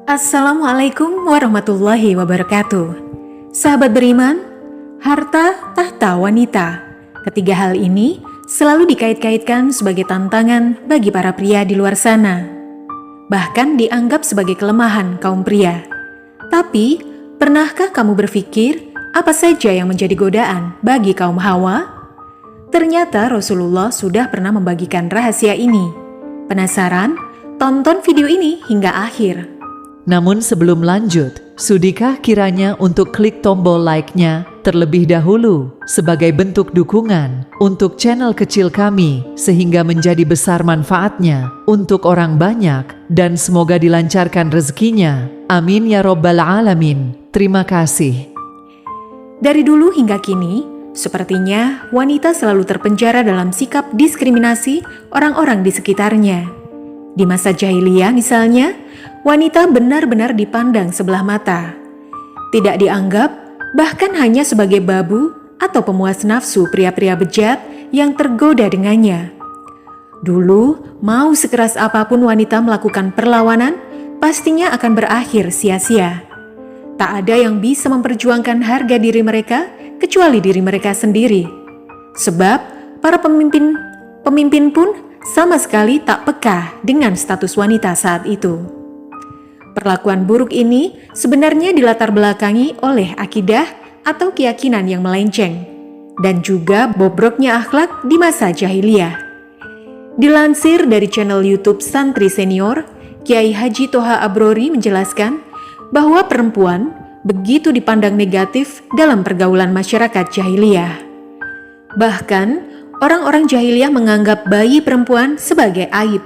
Assalamualaikum warahmatullahi wabarakatuh. Sahabat beriman, harta tahta wanita. Ketiga hal ini selalu dikait-kaitkan sebagai tantangan bagi para pria di luar sana. Bahkan dianggap sebagai kelemahan kaum pria. Tapi, pernahkah kamu berpikir apa saja yang menjadi godaan bagi kaum Hawa? Ternyata Rasulullah sudah pernah membagikan rahasia ini. Penasaran? Tonton video ini hingga akhir. Namun sebelum lanjut, sudikah kiranya untuk klik tombol like-nya terlebih dahulu sebagai bentuk dukungan untuk channel kecil kami sehingga menjadi besar manfaatnya untuk orang banyak dan semoga dilancarkan rezekinya. Amin ya Rabbal Alamin. Terima kasih. Dari dulu hingga kini, sepertinya wanita selalu terpenjara dalam sikap diskriminasi orang-orang di sekitarnya. Di masa jahiliyah misalnya, wanita benar-benar dipandang sebelah mata. Tidak dianggap, bahkan hanya sebagai babu atau pemuas nafsu pria-pria bejat yang tergoda dengannya. Dulu, mau sekeras apapun wanita melakukan perlawanan, pastinya akan berakhir sia-sia. Tak ada yang bisa memperjuangkan harga diri mereka kecuali diri mereka sendiri. Sebab, para pemimpin pun sama sekali tak peka dengan status wanita saat itu. Perlakuan buruk ini sebenarnya dilatar belakangi oleh akidah atau keyakinan yang melenceng dan juga bobroknya akhlak di masa jahiliyah. Dilansir dari channel YouTube Santri Senior, Kiai Haji Toha Abrori menjelaskan bahwa perempuan begitu dipandang negatif dalam pergaulan masyarakat jahiliyah. Bahkan, orang-orang jahiliyah menganggap bayi perempuan sebagai aib.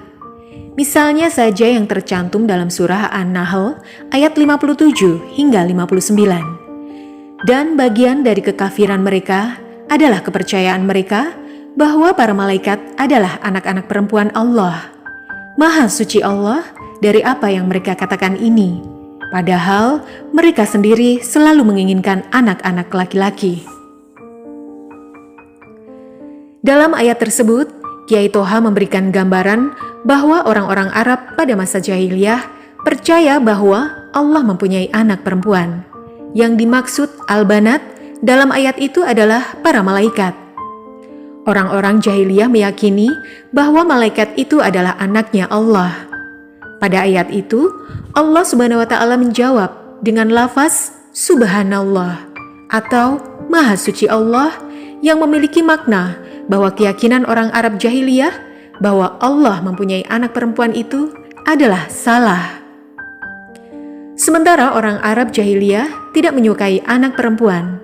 Misalnya saja yang tercantum dalam surah An-Nahl ayat 57 hingga 59. Dan bagian dari kekafiran mereka adalah kepercayaan mereka bahwa para malaikat adalah anak-anak perempuan Allah. Maha suci Allah dari apa yang mereka katakan ini. Padahal mereka sendiri selalu menginginkan anak-anak laki-laki. Dalam ayat tersebut, Kiai Toha memberikan gambaran bahwa orang-orang Arab pada masa jahiliyah percaya bahwa Allah mempunyai anak perempuan. Yang dimaksud al-banat dalam ayat itu adalah para malaikat. Orang-orang jahiliyah meyakini bahwa malaikat itu adalah anaknya Allah. Pada ayat itu, Allah Subhanahu wa Ta'ala menjawab dengan lafaz Subhanallah atau Maha Suci Allah yang memiliki makna bahwa keyakinan orang Arab jahiliyah bahwa Allah mempunyai anak perempuan itu adalah salah. Sementara orang Arab jahiliyah tidak menyukai anak perempuan.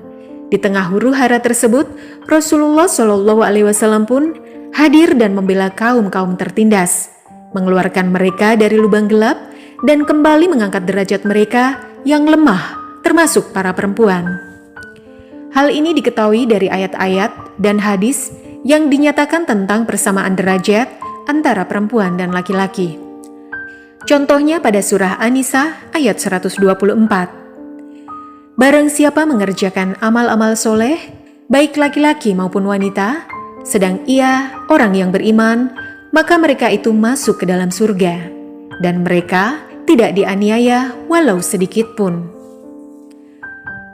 Di tengah huru-hara tersebut, Rasulullah SAW pun hadir dan membela kaum-kaum tertindas, mengeluarkan mereka dari lubang gelap dan kembali mengangkat derajat mereka yang lemah, termasuk para perempuan. Hal ini diketahui dari ayat-ayat dan hadis yang dinyatakan tentang persamaan derajat antara perempuan dan laki-laki. Contohnya pada surah An-Nisa ayat 124. Barang siapa mengerjakan amal-amal soleh, baik laki-laki maupun wanita, sedang ia orang yang beriman, maka mereka itu masuk ke dalam surga, dan mereka tidak dianiaya walau sedikit pun.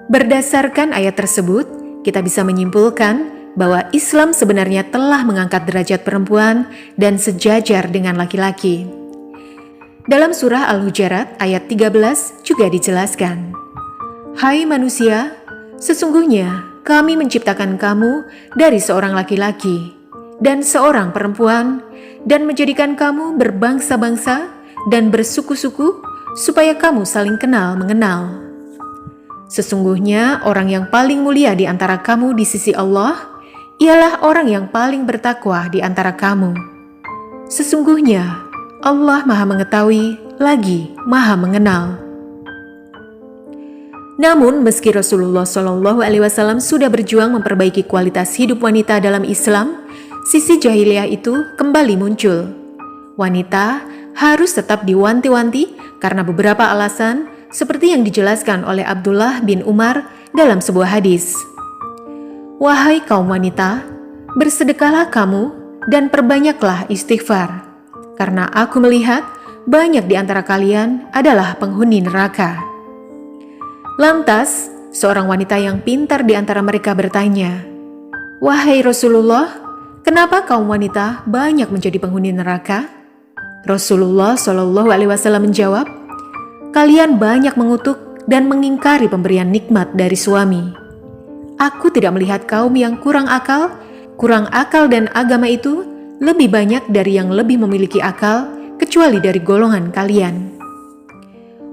Berdasarkan ayat tersebut, kita bisa menyimpulkan bahwa Islam sebenarnya telah mengangkat derajat perempuan dan sejajar dengan laki-laki. Dalam surah Al-Hujurat ayat 13 juga dijelaskan, "Hai manusia, sesungguhnya kami menciptakan kamu dari seorang laki-laki dan seorang perempuan dan menjadikan kamu berbangsa-bangsa dan bersuku-suku supaya kamu saling kenal mengenal. Sesungguhnya orang yang paling mulia di antara kamu di sisi Allah ialah orang yang paling bertakwa di antara kamu. Sesungguhnya Allah Maha Mengetahui lagi Maha Mengenal." Namun meski Rasulullah SAW sudah berjuang memperbaiki kualitas hidup wanita dalam Islam, sisi jahiliyah itu kembali muncul. Wanita harus tetap diwanti-wanti karena beberapa alasan seperti yang dijelaskan oleh Abdullah bin Umar dalam sebuah hadis. "Wahai kaum wanita, bersedekahlah kamu dan perbanyaklah istighfar, karena aku melihat banyak di antara kalian adalah penghuni neraka." Lantas, seorang wanita yang pintar di antara mereka bertanya, "Wahai Rasulullah, kenapa kaum wanita banyak menjadi penghuni neraka?" Rasulullah Shallallahu Alaihi Wasallam menjawab, "Kalian banyak mengutuk dan mengingkari pemberian nikmat dari suami. Aku tidak melihat kaum yang kurang akal dan agama itu lebih banyak dari yang lebih memiliki akal, kecuali dari golongan kalian."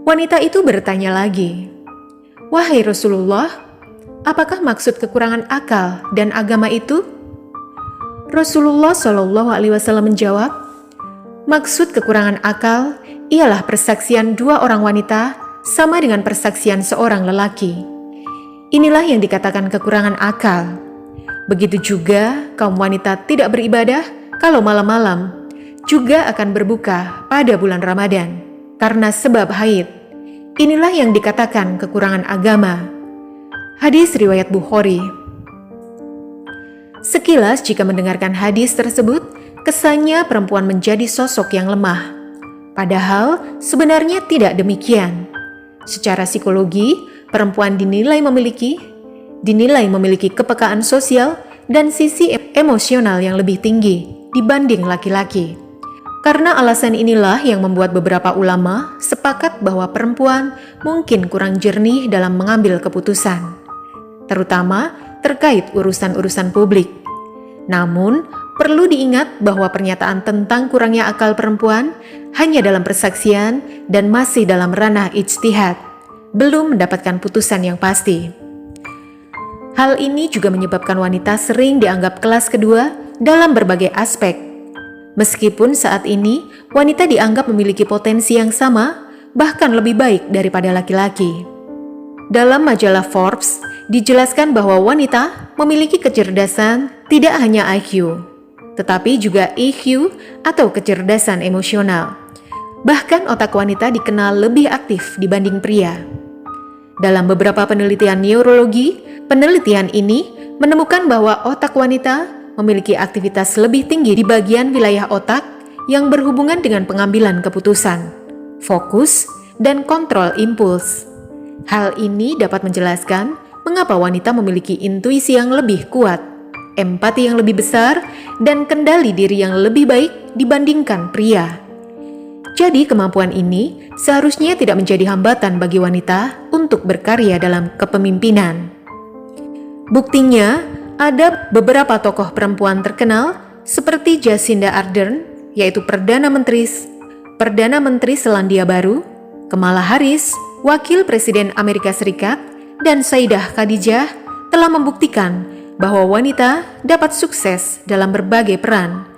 Wanita itu bertanya lagi, "Wahai Rasulullah, apakah maksud kekurangan akal dan agama itu?" Rasulullah Shallallahu Alaihi Wasallam menjawab, "Maksud kekurangan akal ialah persaksian dua orang wanita sama dengan persaksian seorang lelaki. Inilah yang dikatakan kekurangan akal. Begitu juga kaum wanita tidak beribadah kalau malam-malam, juga akan berbuka pada bulan Ramadan karena sebab haid. Inilah yang dikatakan kekurangan agama." Hadis riwayat Bukhari. Sekilas jika mendengarkan hadis tersebut, kesannya perempuan menjadi sosok yang lemah. Padahal sebenarnya tidak demikian. Secara psikologi, perempuan dinilai memiliki kepekaan sosial dan sisi emosional yang lebih tinggi dibanding laki-laki. Karena alasan inilah yang membuat beberapa ulama sepakat bahwa perempuan mungkin kurang jernih dalam mengambil keputusan, terutama terkait urusan-urusan publik. Namun, perlu diingat bahwa pernyataan tentang kurangnya akal perempuan hanya dalam persaksian dan masih dalam ranah ijtihad, belum mendapatkan putusan yang pasti. Hal ini juga menyebabkan wanita sering dianggap kelas kedua dalam berbagai aspek. Meskipun saat ini wanita dianggap memiliki potensi yang sama, bahkan lebih baik daripada laki-laki. Dalam majalah Forbes, dijelaskan bahwa wanita memiliki kecerdasan tidak hanya IQ, tetapi juga EQ atau kecerdasan emosional. Bahkan otak wanita dikenal lebih aktif dibanding pria. Dalam beberapa penelitian neurologi, penelitian ini menemukan bahwa otak wanita memiliki aktivitas lebih tinggi di bagian wilayah otak yang berhubungan dengan pengambilan keputusan, fokus, dan kontrol impuls. Hal ini dapat menjelaskan mengapa wanita memiliki intuisi yang lebih kuat, empati yang lebih besar, dan kendali diri yang lebih baik dibandingkan pria. Jadi kemampuan ini seharusnya tidak menjadi hambatan bagi wanita untuk berkarya dalam kepemimpinan. Buktinya, ada beberapa tokoh perempuan terkenal seperti Jacinda Ardern, yaitu Perdana Menteri Selandia Baru, Kamala Harris, Wakil Presiden Amerika Serikat, dan Sayyidah Khadijah telah membuktikan bahwa wanita dapat sukses dalam berbagai peran,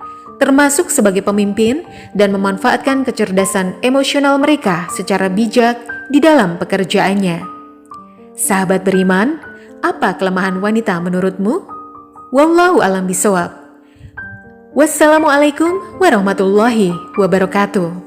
termasuk sebagai pemimpin dan memanfaatkan kecerdasan emosional mereka secara bijak di dalam pekerjaannya. Sahabat beriman, apa kelemahan wanita menurutmu? Wallahu a'lam bishawab. Wassalamualaikum warahmatullahi wabarakatuh.